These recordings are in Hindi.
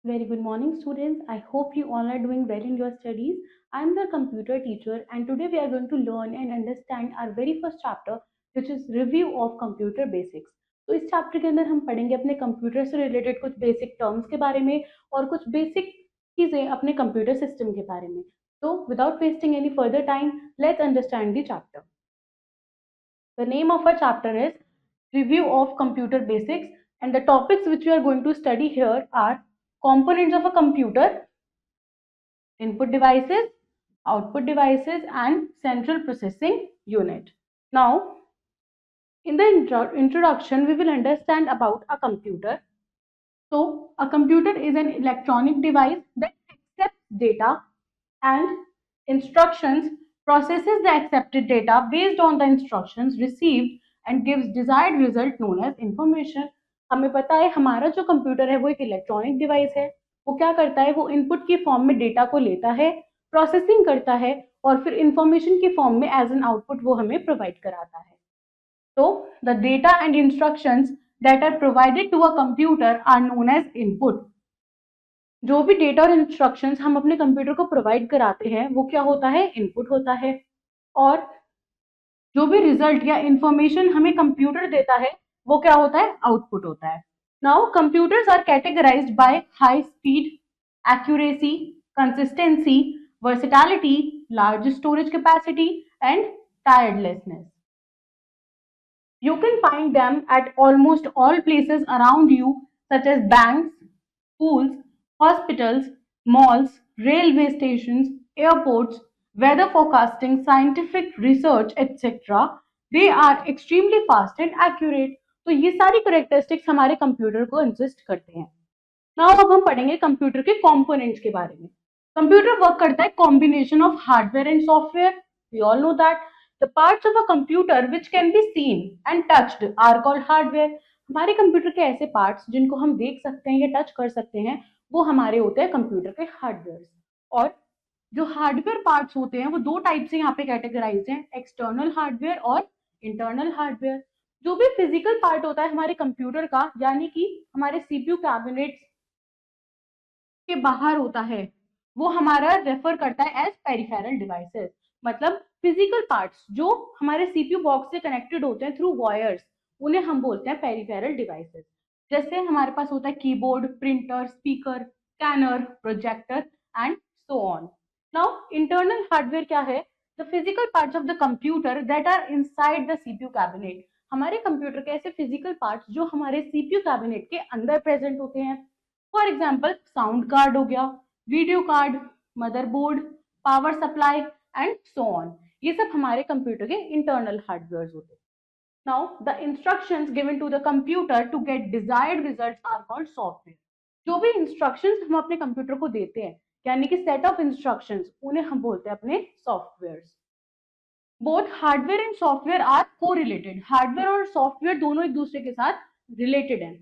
Very good morning, students. I hope you all are doing well in your studies. I am the computer teacher, and today we are going to learn and understand our very first chapter, which is Review of Computer Basics. तो इस चैप्टर के अंदर हम पढ़ेंगे अपने कंप्यूटर से रिलेटेड कुछ बेसिक टर्म्स के बारे में और कुछ बेसिक चीजें अपने कंप्यूटर सिस्टम के बारे में. So, without wasting any further time, let's understand the chapter. The name of our chapter is Review of Computer Basics, and the topics which we are going to study here are components of a computer, input devices, output devices, and central processing unit. Now, in the introduction, we will understand about a computer. So, a computer is an electronic device that accepts data and instructions, processes the accepted data based on the instructions received and gives desired result known as information. हमें पता है हमारा जो कंप्यूटर है वो एक इलेक्ट्रॉनिक डिवाइस है. वो क्या करता है, वो इनपुट की फॉर्म में डेटा को लेता है, प्रोसेसिंग करता है और फिर इंफॉर्मेशन की फॉर्म में एज एन आउटपुट वो हमें प्रोवाइड कराता है. So, the data and instructions that are provided to a computer are known as input. जो भी डेटा और इंस्ट्रक्शंस हम अपने कंप्यूटर को प्रोवाइड कराते हैं वो क्या होता है, इनपुट होता है. और जो भी रिजल्ट या इंफॉर्मेशन हमें कंप्यूटर देता है वो क्या होता है, आउटपुट होता है. Now computers are categorised by high speed, accuracy, consistency, versatility, large storage capacity and tirelessness. You can find them at almost all places around you, such as banks, schools, hospitals, malls, railway stations, airports, weather forecasting, scientific research, etc. They are extremely fast and accurate. तो ये सारी करेक्टरिस्टिक्स हमारे कंप्यूटर को इंसिस्ट करते हैं. नाउ अब हम पढ़ेंगे कंप्यूटर के कंपोनेंट्स के बारे में. कंप्यूटर वर्क करता है combination of hardware and software. We all know that the parts of a computer which can be seen and touched are called hardware. हमारे कंप्यूटर के ऐसे पार्ट्स जिनको हम देख सकते हैं या टच कर सकते हैं वो हमारे होते हैं कंप्यूटर के हार्डवेयर. और जो हार्डवेयर पार्ट्स होते हैं वो दो टाइप से यहाँ पे कैटेगराइज हैं, एक्सटर्नल हार्डवेयर और इंटरनल हार्डवेयर. जो भी फिजिकल पार्ट होता है हमारे कंप्यूटर का, यानी कि हमारे सीपीयू कैबिनेट के बाहर होता है, वो हमारा रेफर करता है एज पेरिफेरल डिवाइसेस. मतलब फिजिकल पार्ट्स जो हमारे सीपीयू बॉक्स से कनेक्टेड होते हैं थ्रू वायर्स, उन्हें हम बोलते हैं पेरिफेरल डिवाइसेस. जैसे हमारे पास होता है keyboard, printer, speaker, scanner, projector and so on. Now internal hardware क्या है, the physical parts of the computer that are inside the CPU cabinet. हमारे कंप्यूटर के ऐसे फिजिकल पार्ट्स जो हमारे सीपीयू कैबिनेट के अंदर प्रेजेंट होते हैं. फॉर एग्जाम्पल साउंड कार्ड हो गया, video card, motherboard, power supply and so on. ये सब हमारे कंप्यूटर के इंटरनल हार्डवेयर होते हैं. Now the instructions given to the computer to get desired results are called software. जो भी इंस्ट्रक्शंस हम अपने कंप्यूटर को देते हैं, यानी कि सेट ऑफ इंस्ट्रक्शंस, उन्हें हम बोलते हैं अपने software. Both hardware and software are correlated. Hardware और सॉफ्टवेयर दोनों एक दूसरे के साथ रिलेटेड हैं.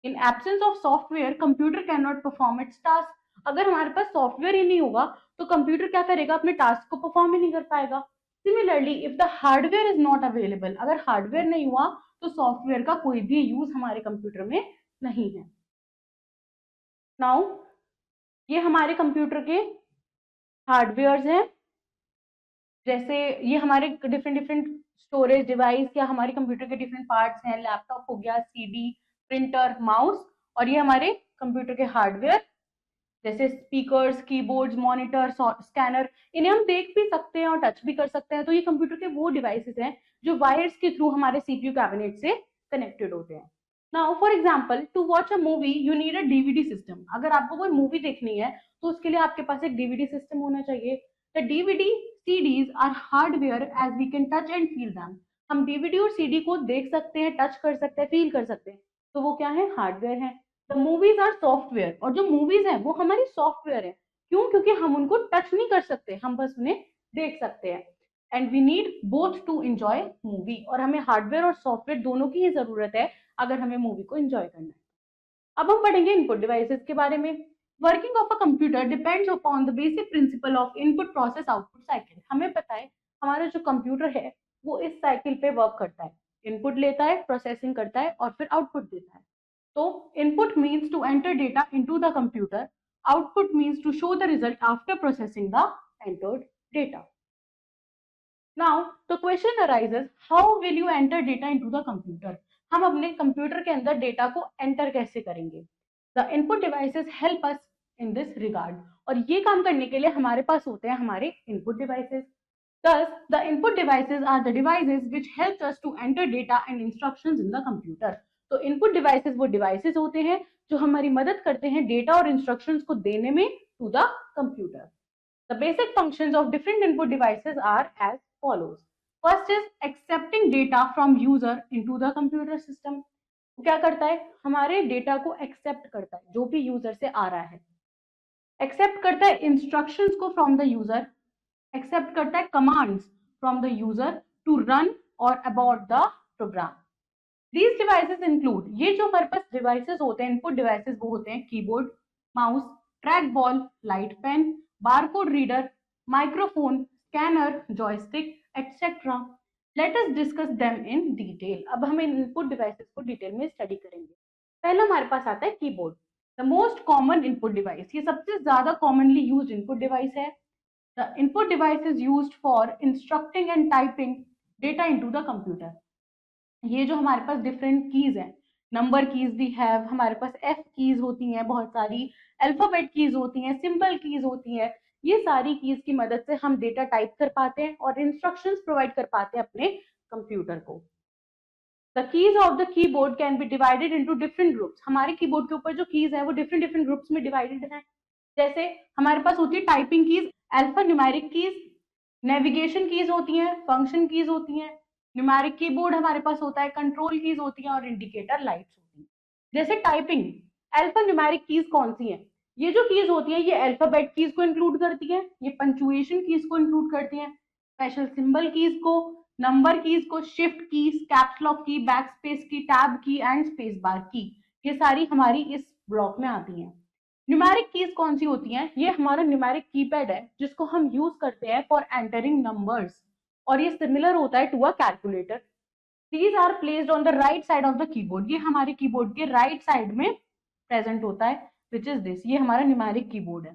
In absence of software computer can not perform its task. अगर हमारे पास सॉफ्टवेयर ही नहीं होगा तो कंप्यूटर क्या करेगा, अपने टास्क को परफॉर्म ही नहीं कर पाएगा. Similarly if the hardware is not available, अगर हार्डवेयर नहीं हुआ तो सॉफ्टवेयर का कोई भी यूज हमारे कंप्यूटर में नहीं है. नाउ ये हमारे कंप्यूटर के हार्डवेयर हैं. जैसे ये हमारे डिफरेंट डिफरेंट स्टोरेज डिवाइस या हमारे कंप्यूटर के डिफरेंट पार्ट्स हैं. लैपटॉप हो गया, सीडी, प्रिंटर, माउस. और ये हमारे कंप्यूटर के हार्डवेयर जैसे स्पीकर्स, कीबोर्ड्स, मॉनिटर, स्कैनर. इन्हें हम देख भी सकते हैं और टच भी कर सकते हैं. तो ये कंप्यूटर के वो डिवाइसेस हैं जो वायर्स के थ्रू हमारे सीपीयू कैबिनेट से कनेक्टेड होते हैं. Now for example to watch a movie you need a DVD system. अगर आपको कोई मूवी देखनी है तो उसके लिए आपके पास एक डीवीडी सिस्टम होना चाहिए. The DVD CDs are hardware as we can touch and feel them. हम डीवीडी और सीडी को देख सकते हैं, टच कर सकते हैं, फील कर सकते हैं. तो वो क्या है, हार्डवेयर है. The movies are software. और जो मूवीज है वो हमारी सॉफ्टवेयर है. क्यों, क्योंकि हम उनको टच नहीं कर सकते, हम बस उन्हें देख सकते हैं. And we need both to enjoy movie. और हमें हार्डवेयर और सॉफ्टवेयर दोनों की ही जरूरत है अगर हमें मूवी को एंजॉय करना है. अब हम पढ़ेंगे इनपुट डिवाइसेस के बारे में. Working of a computer depends upon the basic principle of input process output cycle. हमें पता है हमारा जो कंप्यूटर है वो इस साइकिल पे वर्क करता है. इनपुट लेता है, प्रोसेसिंग करता है और फिर आउटपुट देता है. तो input means to enter data into the computer, output means to show the result after processing the entered data. Now the question arises, how will you enter data into the computer. हम अपने कंप्यूटर के अंदर डेटा को एंटर कैसे करेंगे. The input devices help us in this regard. और ये काम करने के लिए हमारे पास होते हैं हमारे input devices. Thus, the input devices are the devices which help us to enter data and instructions in the computer. तो input devices वो devices होते हैं जो हमारी मदद करते हैं डेटा और इंस्ट्रक्शंस को देने में to the computer. The basic functions of different input devices are as follows. First is accepting data from user into the computer system. क्या करता है, हमारे डेटा को एक्सेप्ट करता है जो भी यूजर से आ रहा है. एक्सेप्ट करता है इंस्ट्रक्शंस को फ्रॉम द यूजर, एक्सेप्ट करता है commands from the user to run और about the program. These devices include, ये जो हमारे पास डिवाइसेस होते हैं इनपुट डिवाइसेस वो होते हैं keyboard, mouse, track ball, light pen, barcode reader, microphone, scanner, joystick etcetera. Let us discuss them in detail. अब हम इन इनपुट डिवाइसेस को डिटेल में स्टडी करेंगे. पहला हमारे पास आता है keyboard, the most common input device. ये सबसे ज्यादा कॉमनली यूज्ड इनपुट डिवाइस है. The input device is used for instructing and typing data into the computer. ये जो हमारे पास डिफरेंट कीज हैं, नंबर कीज भी है हमारे पास, एफ कीज होती हैं बहुत सारी, अल्फाबेट कीज होती हैं, सिंबल कीज होती हैं. ये सारी कीज की मदद से हम डेटा टाइप कर पाते हैं और इंस्ट्रक्शंस प्रोवाइड कर पाते हैं अपने कंप्यूटर को. The keys of the keyboard can be divided into different groups. हमारे कीबोर्ड के ऊपर जो कीज है वो डिफरेंट डिफरेंट ग्रुप्स में डिवाइडेड है. जैसे हमारे पास होती है typing keys, alpha numeric keys, navigation keys होती हैं, फंक्शन कीज होती हैं. न्यूमेरिक कीबोर्ड हमारे पास होता है, कंट्रोल कीज होती हैं और इंडिकेटर लाइट्स होती हैं. जैसे टाइपिंग, अल्फा न्यूमेरिक कीज कौन सी हैं, ये जो कीज होती हैं ये अल्फाबेट कीज को इंक्लूड करती हैं, ये पंक्चुएशन कीज को इंक्लूड करती हैं, स्पेशल सिंबल कीज को, नंबर कीज को, शिफ्ट की, कैप्स लॉक की, बैक स्पेस की, टैब की एंड स्पेस बार की. ये सारी हमारी इस ब्लॉक में आती हैं. न्यूमेरिक कीज कौन सी होती हैं, ये हमारा न्यूमेरिक कीपैड है जिसको हम यूज करते हैं फॉर एंटरिंग नंबर्स और ये सिमिलर होता है to a calculator. These are placed on the right side of the keyboard. ये हमारे कीबोर्ड के राइट साइड में प्रेजेंट होता है, विच इज दिस. ये हमारा न्यूमेरिक कीबोर्ड है.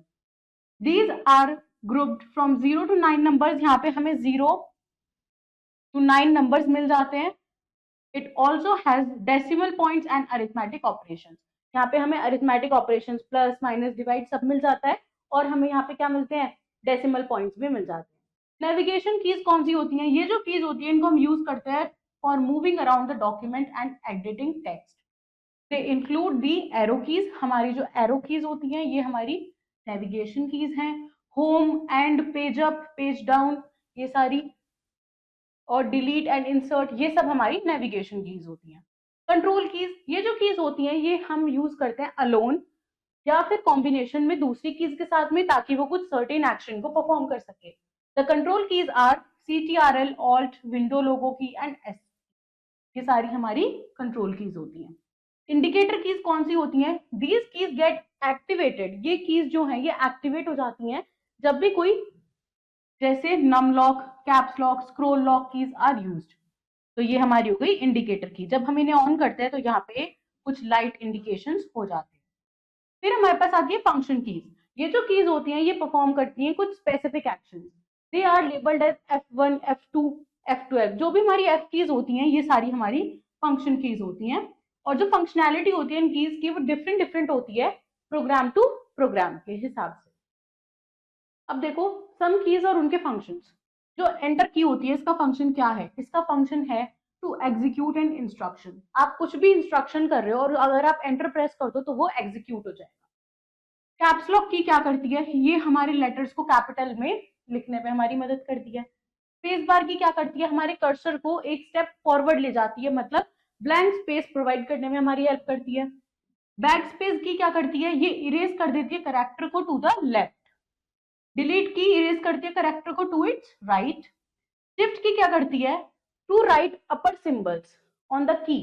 These are grouped from 0 to 9 numbers. यहाँ पे हमें 0 to 9 नंबर्स मिल जाते हैं. It also has decimal points and arithmetic operations. यहाँ पे हमें arithmetic operations, plus minus divide सब मिल जाता है और हमें यहाँ पे क्या मिलते हैं, डेसिमल पॉइंट्स भी मिल जाते हैं. नेविगेशन कीज कौन सी होती हैं, ये जो कीज होती है इनको हम यूज करते हैं for moving around the document and editing text. They include the arrow keys. हमारी जो एरो कीज होती हैं ये हमारी नेविगेशन कीज हैं. Home and page up, page down, ये सारी, और डिलीट एंड इंसर्ट, ये सब हमारी नेविगेशन कीज होती हैं. कंट्रोल कीज, ये जो कीज होती हैं ये हम यूज करते हैं अलोन या फिर कॉम्बिनेशन में दूसरी कीज के साथ में ताकि वो कुछ सर्टेन एक्शन को परफॉर्म कर सके. The control keys are CTRL, alt, window logo key and S. ये सारी हमारी कंट्रोल कीज होती हैं. इंडिकेटर कीज कौन सी होती हैं, दीज कीज गेट एक्टिवेटेड. ये कीज जो है ये एक्टिवेट हो जाती हैं जब भी कोई, जैसे num lock, caps lock, scroll lock keys are used. तो ये हमारी हो गई इंडिकेटर की. जब हम इन्हें ऑन करते हैं तो यहाँ पे कुछ लाइट इंडिकेशंस हो जाते हैं. फिर हमारे पास आती है फंक्शन कीज. ये जो कीज होती हैं ये परफॉर्म करती हैं कुछ specific actions. They are labelled as F1, F2, F12. जो भी हमारी F कीज होती हैं ये सारी हमारी फंक्शन कीज होती हैं. और जो फंक्शनैलिटी होती है इन कीज की वो डिफरेंट डिफरेंट होती है प्रोग्राम टू प्रोग्राम के हिसाब से. अब देखो सम कीज और उनके फंक्शंस. जो एंटर की होती है इसका फंक्शन क्या है, इसका फंक्शन है टू एग्जीक्यूट एन इंस्ट्रक्शन. आप कुछ भी इंस्ट्रक्शन कर रहे हो और अगर आप एंटर प्रेस कर दो तो वो एग्जीक्यूट हो जाएगा. कैप्स लॉक की क्या करती है, ये हमारे लेटर्स को कैपिटल में लिखने में हमारी मदद करती है. स्पेस बार की क्या करती है, हमारे कर्सर को एक स्टेप फॉरवर्ड ले जाती है, मतलब ब्लैंक स्पेस प्रोवाइड करने में हमारी हेल्प करती है. बैक स्पेस की क्या करती है, ये इरेज कर देती है कैरेक्टर को टू द लेफ्ट. डिलीट की इरेज करती है कैरेक्टर को टू इट्स राइट. शिफ्ट की क्या करती है, to write upper symbols on the key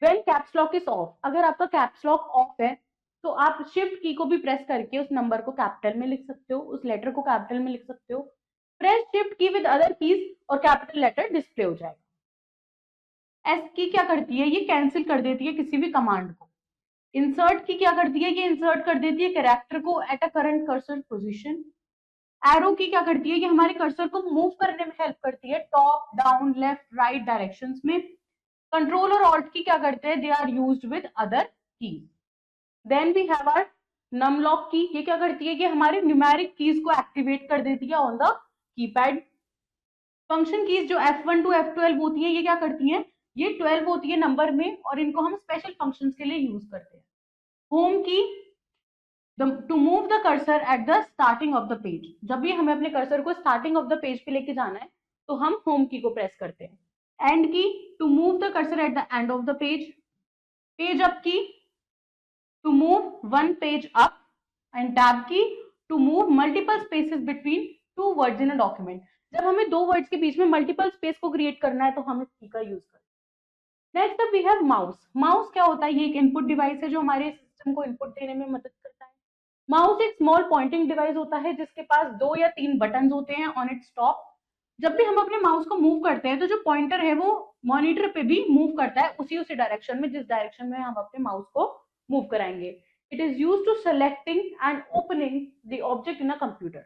when caps lock is off. अगर आपका कैप्स लॉक ऑफ है तो आप शिफ्ट की को भी प्रेस करके उस नंबर को कैपिटल में लिख सकते हो, उस लेटर को कैपिटल में लिख सकते हो. प्रेस शिफ्ट की विद अदर कीज और कैपिटल लेटर डिस्प्ले हो जाएगा. एस की क्या करती है, ये कैंसिल कर देती है किसी भी कमांड को। इंसर्ट की क्या करती है, ये इंसर्ट कर देती है कैरेक्टर को at a current cursor position. Arrow की क्या करती है, ये हमारे कर्सर को मूव करने में हेल्प करती है top down left right directions में। कंट्रोल और ऑल्ट की क्या करते हैं, they are used with other keys. Then we have our numlock key, ये क्या करती है, ये हमारे न्यूमेरिक कीज को एक्टिवेट कर देती है on the keypad. Function keys जो F1 टू F12 होती है, ये क्या करती हैं, ये 12 होती है नंबर में और इनको हम स्पेशल फंक्शंस के लिए यूज करते हैं। Home key, to move the cursor at the starting of the page, जब भी हमें अपने कर्सर को स्टार्टिंग ऑफ द पेज पे लेके जाना है तो हम होम की को प्रेस करते हैं। End key, to move the cursor at the end of the page. Page up key, to move one page up. And tab key, to move multiple spaces between two words in a document. जब हमें दो वर्ड्स के बीच में मल्टीपल स्पेस को क्रिएट करना है तो हम इस की का यूज करते हैं। Next up we have mouse. Mouse क्या होता है, ये एक इनपुट डिवाइस है जो हमारे सिस्टम को इनपुट देने में मदद करता है। माउस एक स्मॉल पॉइंटिंग डिवाइस होता है जिसके पास 2 या 3 बटन होते हैं ऑन इट्स टॉप। जब भी हम अपने माउस को मूव करते हैं तो जो पॉइंटर है वो मॉनिटर पे भी मूव करता है उसी डायरेक्शन में जिस डायरेक्शन में हम अपने माउस को मूव कराएंगे। It is use to selecting and opening the object in a computer.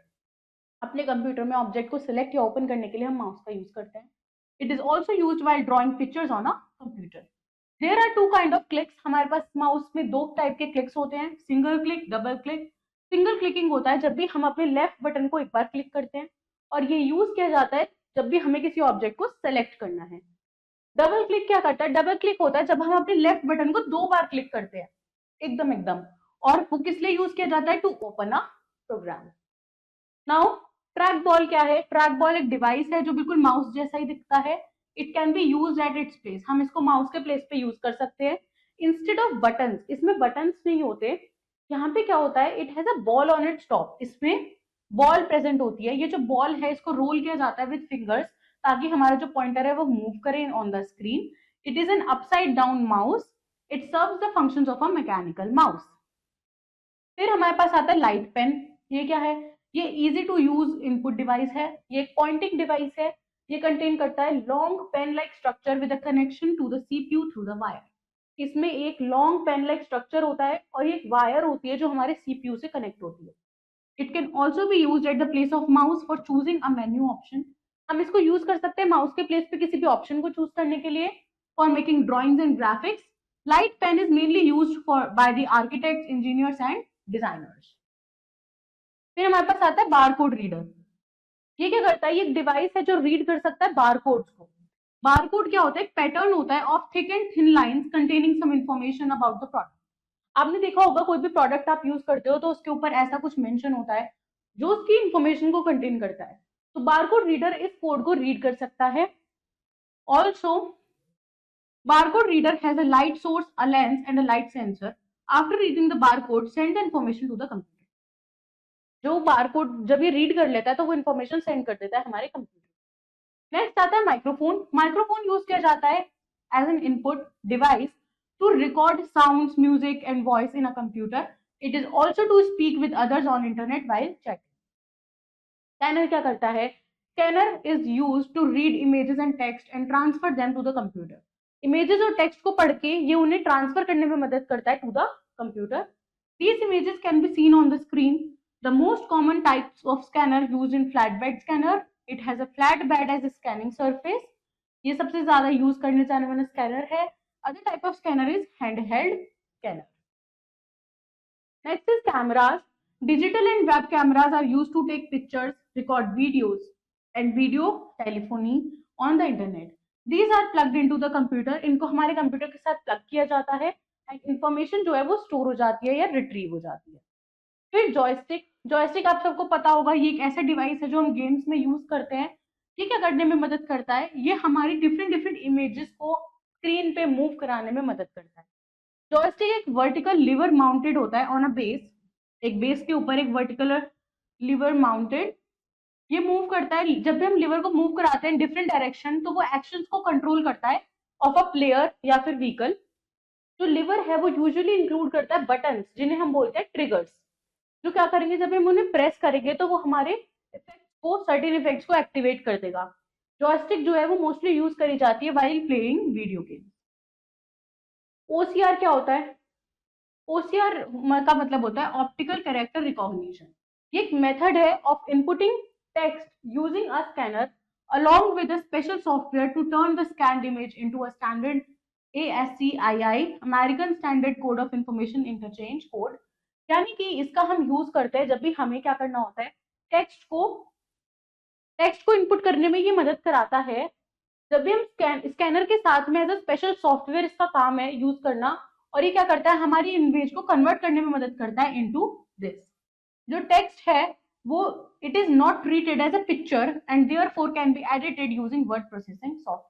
अपने कंप्यूटर में ऑब्जेक्ट को सिलेक्ट या ओपन करने के लिए हम माउस का यूज करते हैं। It is also use while drawing pictures on a computer. There are two kind of clicks. हमारे पास माउस में दो टाइप के क्लिक्स होते हैं, single click, double click. Single clicking होता है जब भी हम अपने लेफ्ट बटन को एक बार क्लिक करते हैं और ये यूज किया जाता है जब भी हमें किसी ऑब्जेक्ट को सेलेक्ट करना है। डबल क्लिक क्या करता है, डबल क्लिक होता है जब हम अपने लेफ्ट बटन को 2 बार क्लिक करते हैं एकदम एकदम। और वो किस लिए यूज किया जाता है, to open a program. Now track ball क्या है, ट्रैक बॉल एक डिवाइस है जो बिल्कुल माउस जैसा ही दिखता है। It can be use at its place, हम इसको माउस के प्लेस पे यूज कर सकते हैं। इंस्टेड ऑफ बटन, इसमें बटन नहीं होते। यहाँ पे क्या होता है, it has a ball on its top, इसमें बॉल प्रेजेंट होती है। ये जो बॉल है इसको रोल किया जाता है विद फिंगर्स ताकि हमारा जो पॉइंटर है वो मूव करे on the screen. It is an upside down mouse. It serves the functions of a mechanical mouse. फिर हमारे पास आता है लाइट पेन। ये क्या है, ये easy to use input device है। ये एक पॉइंटिंग डिवाइस है। ये कंटेन करता है long pen like structure with a connection to the CPU through the wire. इसमें एक लॉन्ग पेन लाइक स्ट्रक्चर होता है और एक वायर होती है जो हमारे सीपीयू से कनेक्ट होती है। It can also be use at the place of mouse for choosing a menu option. हम इसको यूज कर सकते हैं माउस के प्लेस पे किसी भी ऑप्शन को चूज करने के लिए। For making drawings and graphics, light pen is mainly use for by the architects, engineers and designers. फिर हमारे पास आता है बारकोड रीडर। ये क्या करता है, ये एक डिवाइस है जो रीड कर सकता है बारकोड्स को। बारकोड क्या होता है, एक पैटर्न होता है of thick and thin lines containing some information about the product. आपने देखा होगा कोई भी प्रोडक्ट आप यूज करते हो तो उसके ऊपर ऐसा कुछ मेंशन होता है जो उसकी इंफॉर्मेशन को कंटेन करता है। तो बारकोड रीडर इस कोड को रीड कर सकता है। Also barcode reader has a light source, a lens and a light sensor. After reading the barcode, send the information to the computer. जो बारकोड जब ये रीड कर लेता है तो वो इन्फॉर्मेशन सेंड कर देता है हमारे कंप्यूटर। नेक्स्ट आता है माइक्रोफोन। माइक्रोफोन यूज किया जाता है as an input device to record sounds, music and voice in a computer. It is also to speak with others on internet while chatting. Scanner क्या करता है, scanner is use to read images and text and transfer them to the computer. Images और टेक्स्ट को पढ़ के ये उन्हें ट्रांसफर करने में मदद करता है to the computer. These images can be seen on the screen. The most common types of scanner used in flatbed scanner. It has a flat bed as a scanning surface. ये सबसे ज्यादा यूज करने जाने वाला स्कैनर है। Other type of scanner is handheld scanner. Next is cameras. Digital and web cameras are used to take pictures, record videos, and video telephony on the internet. These are plugged into the computer. इनको हमारे कंप्यूटर के साथ प्लग किया जाता है एंड इंफॉर्मेशन जो है वो स्टोर हो जाती है या रिट्रीव हो जाती है। फिर जॉयस्टिक। जॉयस्टिक आप सबको पता होगा, ये एक ऐसा डिवाइस है जो हम गेम्स में यूज करते हैं। ये क्या करने में मदद करता है, ये हमारी डिफरेंट डिफरेंट इमेजेस को स्क्रीन पे मूव कराने में मदद करता है। जॉयस्टिक एक वर्टिकल लिवर माउंटेड होता है ऑन अ बेस। एक बेस के ऊपर एक वर्टिकल लिवर माउंटेड, ये मूव करता है। जब भी हम लिवर को मूव कराते हैं डिफरेंट डायरेक्शन तो वो एक्शंस को कंट्रोल करता है ऑफ अ प्लेयर या फिर व्हीकल। जो लिवर है वो यूजुअली इंक्लूड करता है बटन्स जिन्हें हम बोलते हैं ट्रिगर्स, जो क्या करेंगे जब हम उन्हें प्रेस करेंगे तो वो हमारे इफेक्ट्स को, सर्टेन इफेक्ट्स को एक्टिवेट कर देगा। जॉयस्टिक जो है वो मोस्टली यूज करी जाती है while playing video game. OCR क्या होता है? ओसीआर का मतलब होता है ऑप्टिकल कैरेक्टर रिकॉग्निशन। ये एक मेथड है of inputting text using a scanner along with a special software to turn the scanned image into a standard ASCII American Standard Code of Information Interchange Code। यानी कि इसका हम यूज करते हैं जब भी हमें क्या करना होता है, टेक्स्ट को टेक्स्ट को इनपुट करने में ये मदद कराता है। जब भी हम स्कैनर के साथ में एज अ स्पेशल सॉफ्टवेयर इसका काम है यूज करना, और ये क्या करता है, हमारी इमेज को कन्वर्ट करने में मदद करता है इनटू दिस। जो टेक्स्ट है वो it is not treated as a picture and therefore can be edited using word processing software.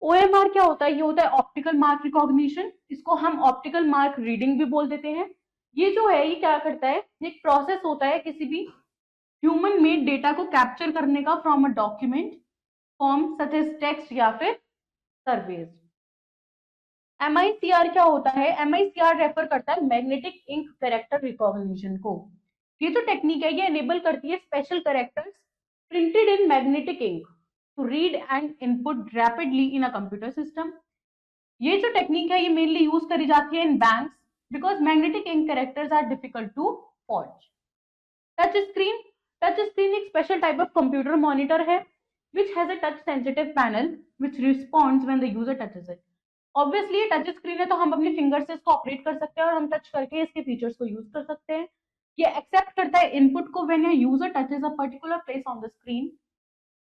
OMR क्या होता है? ये होता है ऑप्टिकल मार्क रिकॉग्निशन। इसको हम ऑप्टिकल मार्क रीडिंग भी बोल देते हैं। ये जो है ये क्या करता है, एक प्रोसेस होता है किसी भी ह्यूमन मेड डेटा को कैप्चर करने का from a document form such as text या फिर सर्वेज। MICR क्या होता है? MICR रेफर करता है मैग्नेटिक इंक कैरेक्टर रिकॉग्निशन को। ये जो टेक्निक है ये एनेबल करती है special characters printed in magnetic ink to read and input rapidly in a computer system. ये जो टेक्निक है ये मेनली यूज करी जाती है in banks because magnetic ink characters are difficult to forge. Touch screen. Touch screen एक special type of computer monitor है which has a touch sensitive panel which responds when the user touches it। Obviously touch screen है तो हम अपने फिंगर से इसको ऑपरेट कर सकते हैं और हम टच करके इसके फीचर्स को यूज कर सकते हैं। ये एक्सेप्ट करता है इनपुट को when a user touches a particular place on the screen.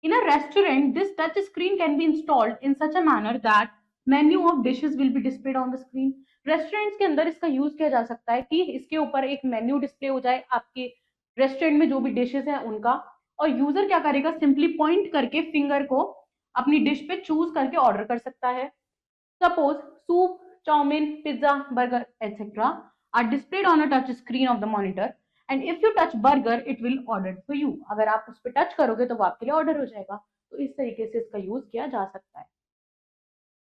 In a restaurant, this touch screen can be installed in such a manner that menu of dishes will be displayed on the screen। Restaurants के अंदर इसका यूज किया जा सकता है कि इसके ऊपर एक मेन्यू डिस्प्ले हो जाए आपके रेस्टोरेंट में जो भी डिशेस है उनका, और यूजर क्या करेगा, सिंपली पॉइंट करके फिंगर को अपनी डिश पे चूज करके ऑर्डर कर सकता है। Suppose soup, chow mein, pizza, burger, etc. are displayed on a touch screen of the monitor and if you touch burger it will order for you। अगर आप उस पर टच करोगे तो वो आपके लिए ऑर्डर हो जाएगा। तो इस तरीके से इसका यूज किया जा सकता है।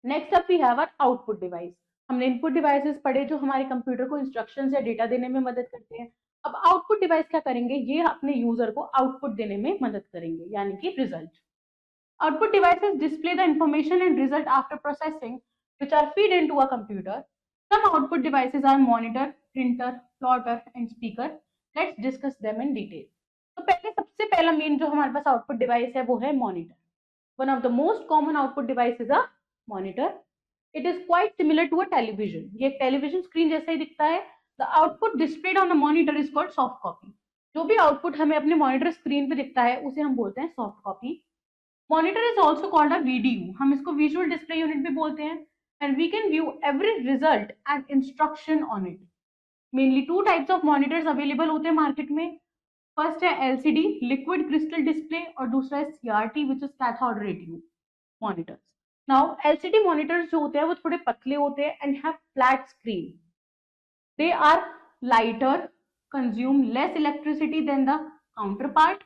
Next up we have our output device. हमने इनपुट डिवाइसेस पढ़े जो हमारे कंप्यूटर को इंस्ट्रक्शंस या डेटा देने में मदद करते हैं। अब आउटपुट डिवाइस क्या करेंगे, ये अपने यूजर को आउटपुट देने में मदद करेंगे यानी कि result. Output devices display the information and result after processing, which are fed into a computer. Some output devices are monitor, printer, plotter, and speaker. Let's discuss them in detail. तो पहले सबसे पहला मेन जो हमारे पास आउटपुट डिवाइस है वो है monitor. One of the most common output device is a monitor. It is quite similar to a television. ये एक टेलीविजन स्क्रीन जैसा ही दिखता है। The output displayed on a monitor is called soft copy. जो भी आउटपुट हमें अपने मॉनिटर स्क्रीन पे दिखता है उसे हम बोलते हैं soft copy. Monitor is also called a VDU. हम इसको विजुअल डिस्प्ले यूनिट भी बोलते हैं। And we can view every result and instruction on it. Mainly two types of monitors available होते हैं मार्केट में। फर्स्ट है एलसीडी लिक्विड क्रिस्टल डिस्प्ले और दूसरा है CRT which is cathode ray tube monitors. Now LCD monitors जो होते हैं वो थोड़े पतले होते हैं and have flat screen. They are lighter, consume less electricity than the counter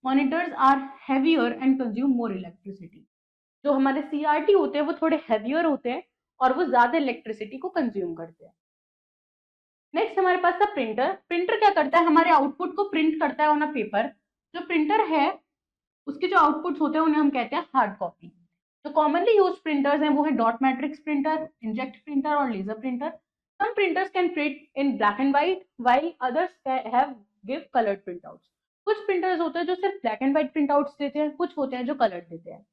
monitors are heavier and consume more electricity। जो हमारे सीआरटी होते हैं वो थोड़े हेवियर होते हैं और वो ज्यादा इलेक्ट्रिसिटी को कंज्यूम करते हैं। नेक्स्ट हमारे पास था प्रिंटर। प्रिंटर क्या करता है, हमारे आउटपुट को प्रिंट करता है ऑन अ पेपर। जो प्रिंटर है उसके जो आउटपुट्स होते हैं उन्हें हम कहते हैं हार्ड कॉपी। जो कॉमनली यूज प्रिंटर्स हैं वो है dot matrix printer, inkjet printer और laser printer. Some printers can print in black and white while others have give coloured printouts. कुछ प्रिंटर्स होते हैं जो सिर्फ ब्लैक एंड व्हाइट प्रिंटआउट्स देते हैं, कुछ होते हैं जो कलर्ड देते हैं।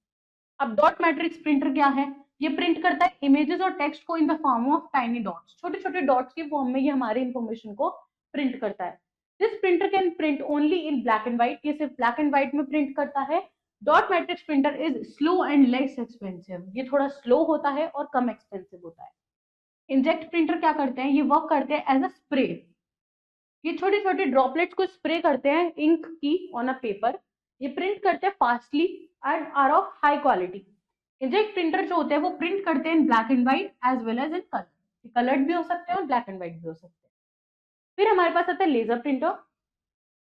अब डॉट मैट्रिक्स प्रिंटर क्या है, ये प्रिंट करता है इमेजेस और टेक्स्ट को in the form of tiny dots. छोटे छोटे डॉट्स की फॉर्म में ये हमारे इंफॉर्मेशन को प्रिंट करता है। This printer can print only in black and white. ये सिर्फ ब्लैक एंड व्हाइट में प्रिंट करता है। Dot matrix printer is slow and less expensive. ये थोड़ा स्लो होता है और कम एक्सपेंसिव होता है। इंजेक्ट प्रिंटर क्या करते हैं, ये वर्क करते हैं एज अ स्प्रे। ये छोटे छोटे ड्रॉपलेट्स को स्प्रे करते हैं इंक की ऑन अ पेपर। ये प्रिंट करते हैं fastly and are of high quality. Inkjet printer जो होते हैं वो प्रिंट करते हैं in black and white as well as in colour. Coloured भी हो सकते हैं और ब्लैक एंड व्हाइट भी हो सकते हैं। फिर हमारे पास आता है laser printer.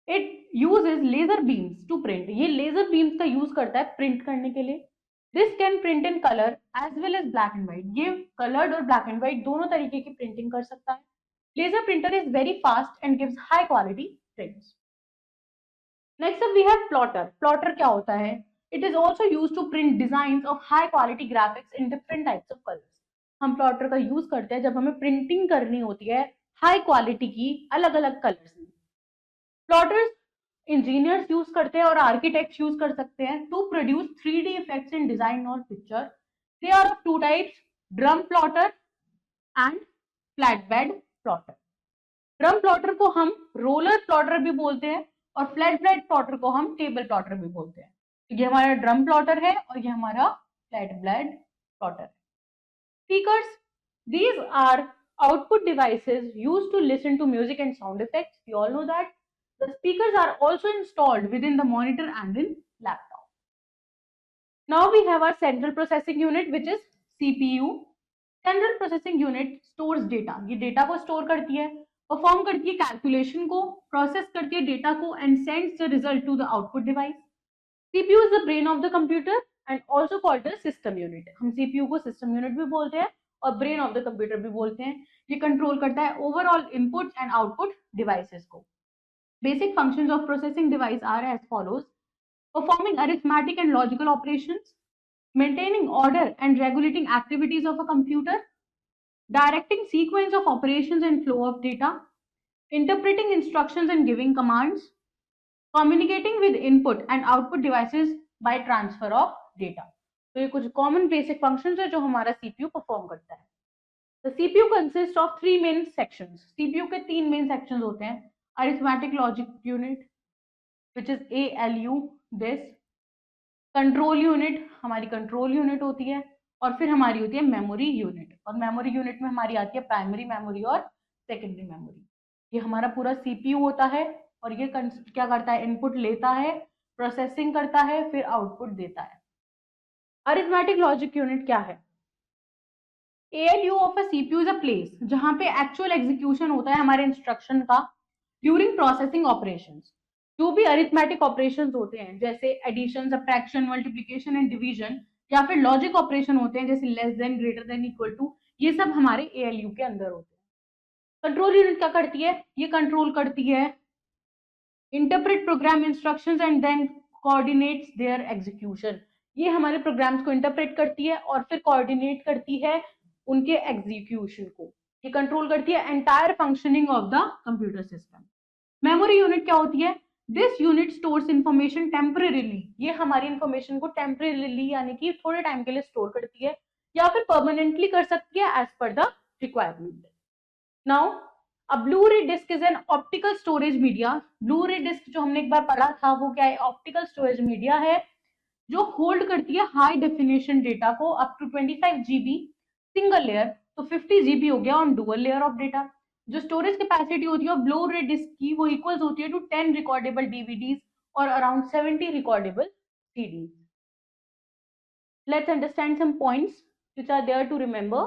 It uses laser beams to print. ये लेजर बीम्स का यूज करता है प्रिंट करने के लिए। This can print in colour as well as black and white. ये कलर्ड और ब्लैक एंड व्हाइट दोनों तरीके की प्रिंटिंग कर सकता है। Laser printer is very fast and gives high quality prints. Next अब वी हैव प्लॉटर। प्लॉटर क्या होता है, It is also used to print designs of high quality graphics in different types of colors. हम प्लॉटर का यूज करते हैं जब हमें प्रिंटिंग करनी होती है हाई क्वालिटी की अलग अलग कलर्स में. प्लॉटर्स इंजीनियर्स यूज करते हैं और आर्किटेक्ट्स यूज कर सकते हैं to produce 3D effects in design और picture. They are of two types, drum plotter and flatbed plotter. Drum plotter को हम रोलर प्लॉटर भी बोलते हैं और फ्लैट बेड प्लॉटर को हम टेबल प्लॉटर भी बोलते हैं. ये हमारा ड्रम प्लॉटर है और ये हमारा फ्लैट बेड प्लॉटर है. Speakers, these are output devices used to listen to music and sound effects. We all know that. The speakers are also installed within the monitor and in laptop. Now we have our central processing unit, which is CPU. Central processing unit stores data. ये data को store करती है, perform करती है calculation को, process करती है data को and sends the result to the output device. CPU is the brain of the computer and also called the system unit. हम CPU को system unit भी बोलते हैं और brain of the computer भी बोलते हैं. ये control करता है overall inputs and output devices को. Basic functions of processing device are as follows: performing arithmetic and logical operations, maintaining order and regulating activities of a computer, directing sequence of operations and flow of data, interpreting instructions and giving commands, communicating with input and output devices by transfer of data. तो ये कुछ common basic functions है जो हमारा CPU perform करता है. The CPU consists of three main sections. CPU के तीन main sections होते हैं: arithmetic logic unit, which is ALU, this, control unit, हमारी control unit होती है, और फिर हमारी होती है memory unit. और memory unit में हमारी आती है primary memory और secondary memory. ये हमारा पूरा CPU होता है और ये क्या करता है, इनपुट लेता है, प्रोसेसिंग करता है, फिर आउटपुट देता है. अरिथमेटिक लॉजिक यूनिट क्या है? ALU of a CPU is a place जहां पे एक्चुअल एग्जीक्यूशन होता है हमारे इंस्ट्रक्शन का ड्यूरिंग प्रोसेसिंग ऑपरेशंस. जो भी अरिथमेटिक ऑपरेशंस होते हैं जैसे addition, subtraction, multiplication and division, या फिर लॉजिक ऑपरेशन होते हैं जैसे less than, greater than, equal to, ये सब हमारे ALU के अंदर होते हैं. कंट्रोल यूनिट क्या करती है? ये कंट्रोल करती है interpret program instructions and then coordinates their execution. ये हमारे प्रोग्राम्स को इंटरप्रेट करती है और फिर कोऑर्डिनेट करती है उनके एग्जीक्यूशन को. ये कंट्रोल करती है entire functioning of the computer system. Memory unit क्या होती है? This unit stores information temporarily. ये हमारी इंफॉर्मेशन को टेम्परेरीली यानी कि थोड़े टाइम के लिए स्टोर करती है या फिर परमानेंटली कर सकती है as per the requirement. Now A Blu-ray disc is an optical storage media. Blu-ray disc जो हमने एक बार पढ़ा था वो क्या है? ऑप्टिकल स्टोरेज मीडिया है जो होल्ड करती है हाई डेफिनेशन डेटा को up to 25 GB single layer, तो 50 GB हो गया on dual layer of data. जो स्टोरेज कैपेसिटी होती है ब्लू-रे डिस्क की वो इक्वल्स होती है टू 10 रिकॉर्डेबल DVDs और around 70 recordable CDs. Let's understand some points which are there to remember.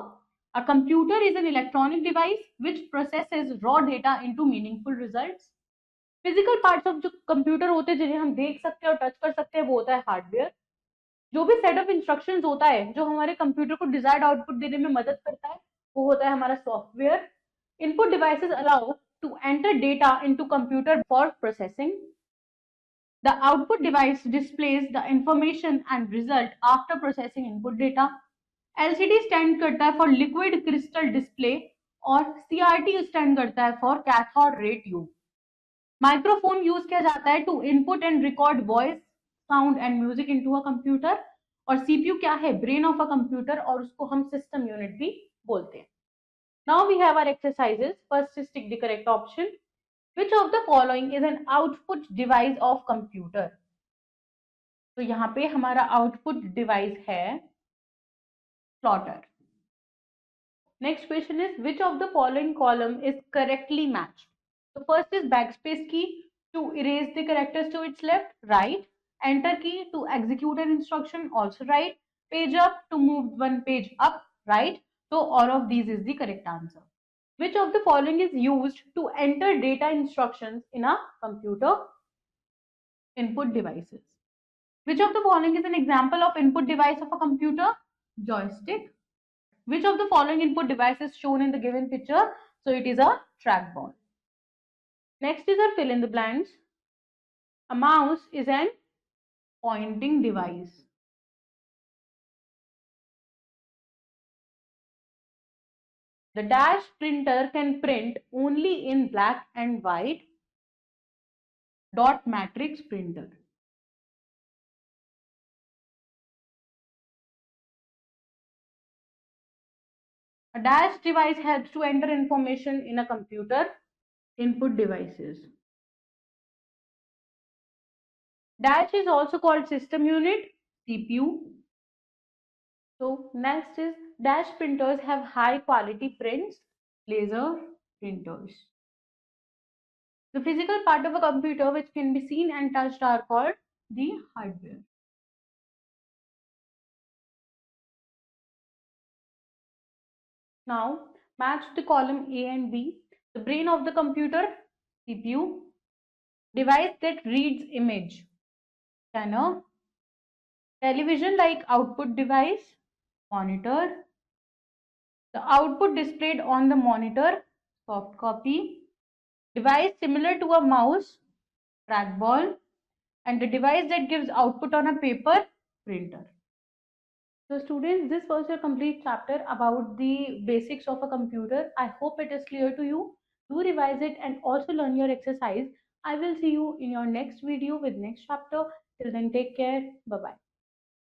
A computer is an electronic device which processes raw data into meaningful results. Physical parts of जो कंप्यूटर होते हैं जिन्हें हम देख सकते हैं और टच कर सकते हैं वो होता है हार्डवेयर. जो भी सेट ऑफ इंस्ट्रक्शंस होता है जो हमारे कंप्यूटर को डिजायर्ड आउटपुट देने में मदद करता है वो होता है हमारा software. Input devices allow to enter data into computer for processing. The output device displays the information and result after processing input data. LCD stand करता है फॉर लिक्विड क्रिस्टल डिस्प्ले और CRT स्टैंड करता है for cathode ray tube. Microphone use किया जाता है to input and record voice, sound and music into a computer. और CPU क्या है? ब्रेन ऑफ अ कंप्यूटर और उसको हम सिस्टम यूनिट भी बोलते हैं. Now we have our exercises. First is tick the correct option. Which of the following is an output device of computer? तो यहाँ पे हमारा आउटपुट डिवाइस है plotter. Next question is which of the following column is correctly matched? So first is backspace key to erase the characters to its left, right. Enter key to execute an instruction, also right. Page up to move one page up, right. So all of these is the correct answer. Which of the following is used to enter data instructions in a computer? Input devices. Which of the following is an example of input device of a computer? Joystick. Which of the following input device is shown in the given picture? So it is a trackball. Next is our fill in the blanks. A mouse is an pointing device. The dash printer can print only in black and white. Dot matrix printer. A dash device helps to enter information in a computer. Input devices. Dash is also called system unit, CPU. So next is dash printers have high quality prints, laser printers. The physical part of a computer which can be seen and touched are called the hardware. Now match the column A and B. The brain of the computer, CPU. Device that reads image, scanner. Television like output device, monitor. The output displayed on the monitor, soft copy. Device similar to a mouse, trackball. And the device that gives output on a paper, printer. So students, this was your complete chapter about the basics of a computer. I hope it is clear to you. Do revise it and also learn your exercise. I will see you in your next video with next chapter. Till then, take care. Bye bye.